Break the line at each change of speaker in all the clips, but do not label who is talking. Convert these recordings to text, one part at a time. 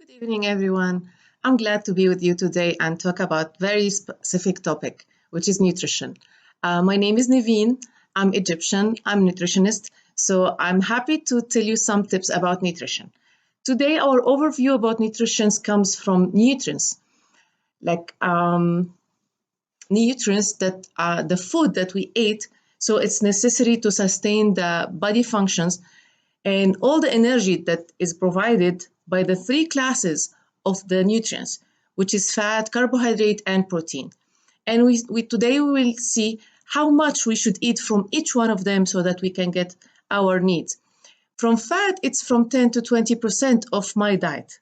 Good evening, everyone. I'm glad to be with you today and talk about very specific topic, which is nutrition. My name is Naveen. I'm Egyptian. I'm a nutritionist. So I'm happy to tell you some tips about nutrition. Today, our overview about nutrition comes from nutrients, like nutrients that are the food that we eat. So it's necessary to sustain the body functions and all the energy that is provided by the three classes of the nutrients, which is fat, carbohydrate, and protein. And today we will see how much we should eat from each one of them so that we can get our needs. From fat, it's from 10 to 20% of my diet.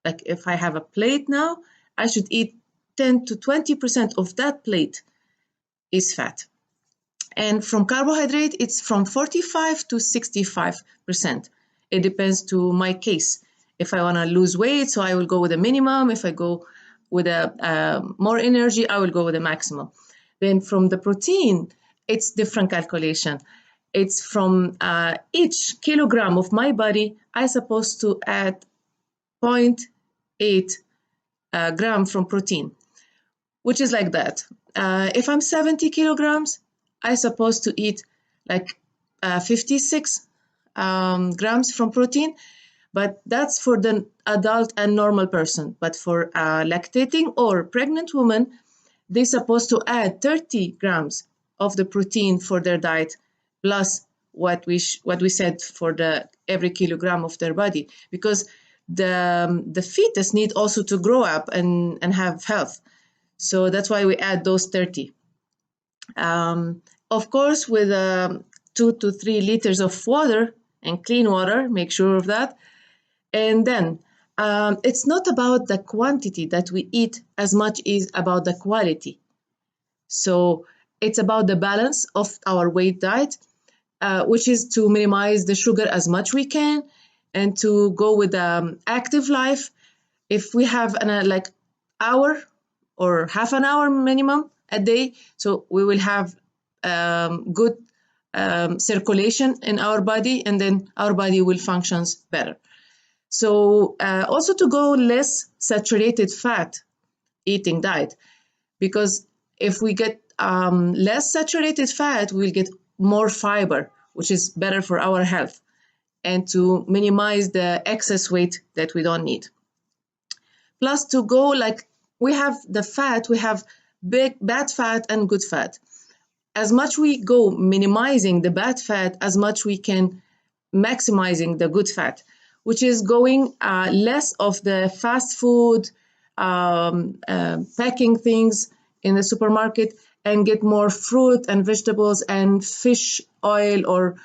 Like if I have a plate now, I should eat 10 to 20% of that plate is fat. And from carbohydrate, it's from 45 to 65%. It depends to my case. If I want to lose weight, so I will go with a minimum. If I go with a more energy, I will go with a maximum. Then from the protein, it's different calculation. It's from each kilogram of my body, I supposed to add zero point 0.8 gram from protein, which is like that. If I'm 70 kilograms, I supposed to eat like 56 grams from protein, but that's for the adult and normal person. But for lactating or pregnant women, they're supposed to add 30 grams of the protein for their diet, plus what we said for the every kilogram of their body, because the fetus need also to grow up and have health. So that's why we add those 30. Of course, with 2 to 3 liters of water and clean water, make sure of that. And then it's not about the quantity that we eat as much as about the quality. So it's about the balance of our weight diet, which is to minimize the sugar as much we can and to go with active life. If we have like hour or half an hour minimum a day, so we will have good circulation in our body, and then our body will function better. So also to go less saturated fat eating diet, because if we get less saturated fat, we'll get more fiber, which is better for our health, and to minimize the excess weight that we don't need. Plus to go like we have the fat, we have bad fat and good fat. As much we go minimizing the bad fat, as much we can maximizing the good fat, which is going less of the fast food, packing things in the supermarket, and get more fruit and vegetables and fish oil, or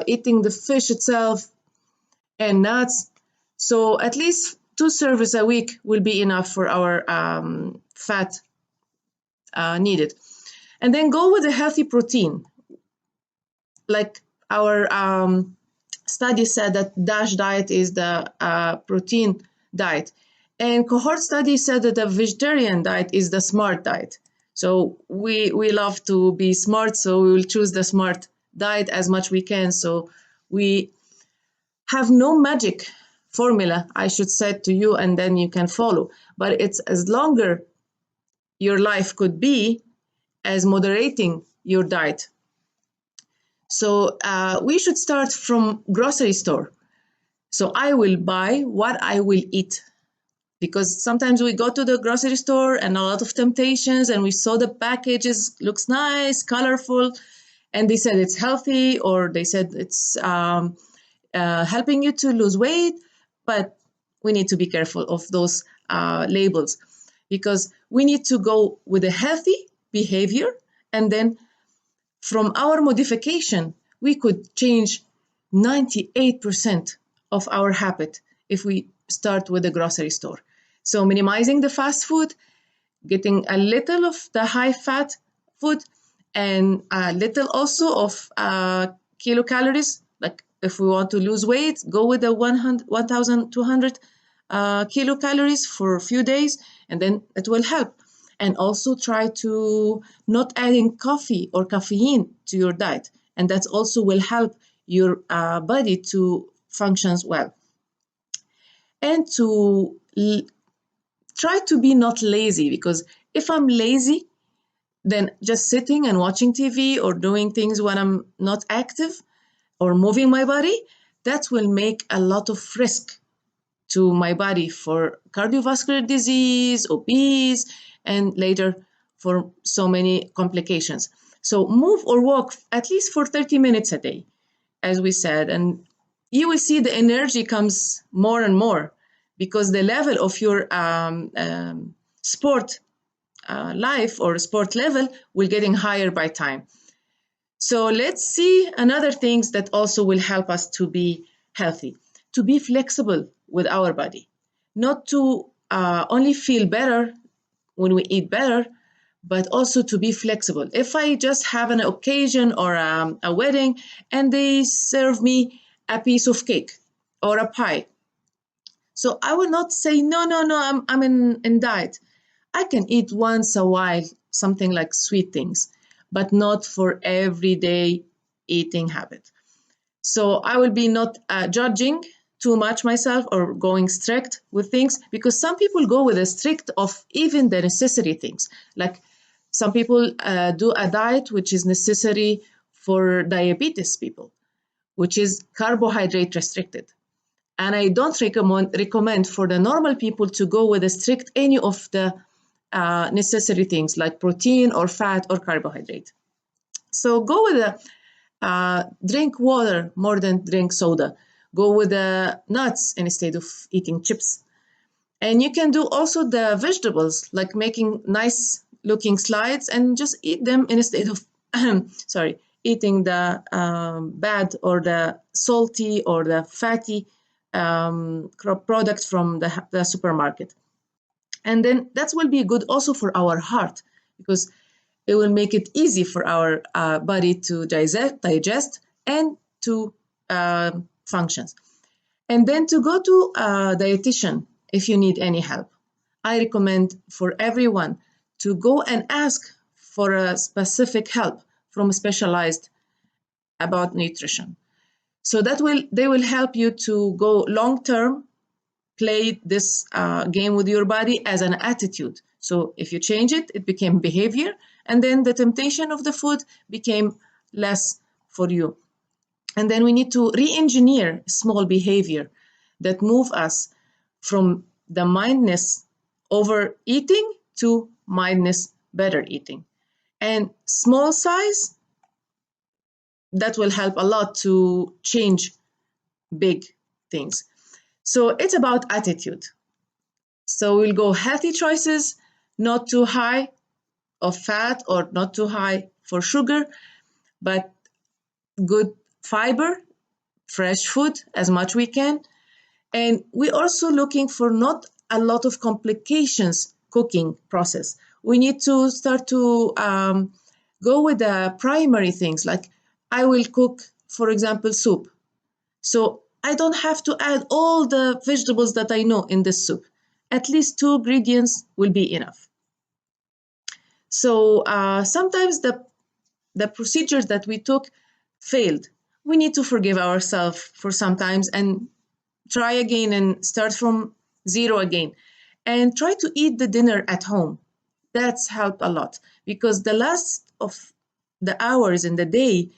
eating the fish itself and nuts. So at least 2 servings a week will be enough for our fat needed. And then go with a healthy protein. Like our study said that DASH diet is the protein diet. And cohort study said that the vegetarian diet is the smart diet. So we love to be smart, so we will choose the smart diet as much we can. So we have no magic formula, I should say to you, and then you can follow. But it's as longer your life could be as moderating your diet. So we should start from grocery store. So I will buy what I will eat, because sometimes we go to the grocery store and a lot of temptations, and we saw the packages looks nice, colorful, and they said it's healthy, or they said it's helping you to lose weight. But we need to be careful of those labels, because we need to go with a healthy behavior, and then from our modification, we could change 98% of our habit if we start with the grocery store. So minimizing the fast food, getting a little of the high fat food, and a little also of kilocalories. Like if we want to lose weight, go with the 1,200 kilocalories for a few days, and then it will help. And also try to not adding coffee or caffeine to your diet. And that also will help your body to function well. and to try to be not lazy, because if I'm lazy, then just sitting and watching TV or doing things when I'm not active or moving my body, that will make a lot of risk to my body for cardiovascular disease, obese, and later for so many complications. So move or walk at least for 30 minutes a day, as we said, and you will see the energy comes more and more, because the level of your sport life or sport level will getting higher by time. So let's see another things that also will help us to be healthy, to be flexible with our body, not to only feel better when we eat better, but also to be flexible. If I just have an occasion or a wedding and they serve me a piece of cake or a pie, so I will not say, no, no, no, I'm in diet. I can eat once a while something like sweet things, but not for everyday eating habit. So I will be not judging too much myself or going strict with things, because some people go with a strict of even the necessary things. Like some people do a diet which is necessary for diabetes people, which is carbohydrate restricted. And I don't recommend for the normal people to go with a strict any of the necessary things like protein or fat or carbohydrate. So go with a drink water more than drink soda. Go with the nuts instead of eating chips. And you can do also the vegetables, like making nice looking slides and just eat them instead of sorry, eating the bad or the salty or the fatty product from the supermarket. And then that will be good also for our heart, because it will make it easy for our body to digest and to functions. And then to go to a dietitian if you need any help. I recommend for everyone to go and ask for a specific help from a specialized about nutrition. So that they will help you to go long term, play this game with your body as an attitude. So if you change it, it became behavior, and then the temptation of the food became less for you. And then we need to re-engineer small behavior that move us from the mindless overeating to mindless better eating. And small size, that will help a lot to change big things. So it's about attitude. So we'll go healthy choices, not too high of fat or not too high for sugar, but good fiber, fresh food as much we can. And we're also looking for not a lot of complications cooking process. We need to start to go with the primary things, like I will cook, for example, soup. So I don't have to add all the vegetables that I know in this soup. At least 2 ingredients will be enough. So sometimes the procedures that we took failed. We need to forgive ourselves for sometimes and try again and start from zero again. And try to eat the dinner at home. That's helped a lot, because the last of the hours in the day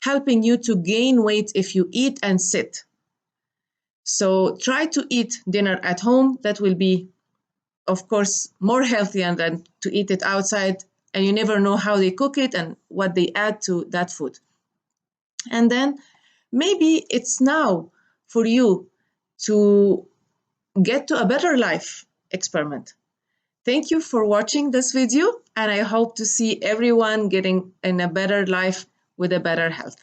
helping you to gain weight if you eat and sit. So try to eat dinner at home. That will be, of course, more healthy than to eat it outside, and you never know how they cook it and what they add to that food. And then maybe it's now for you to get to a better life experiment. Thank you for watching this video, and I hope to see everyone getting in a better life with a better health.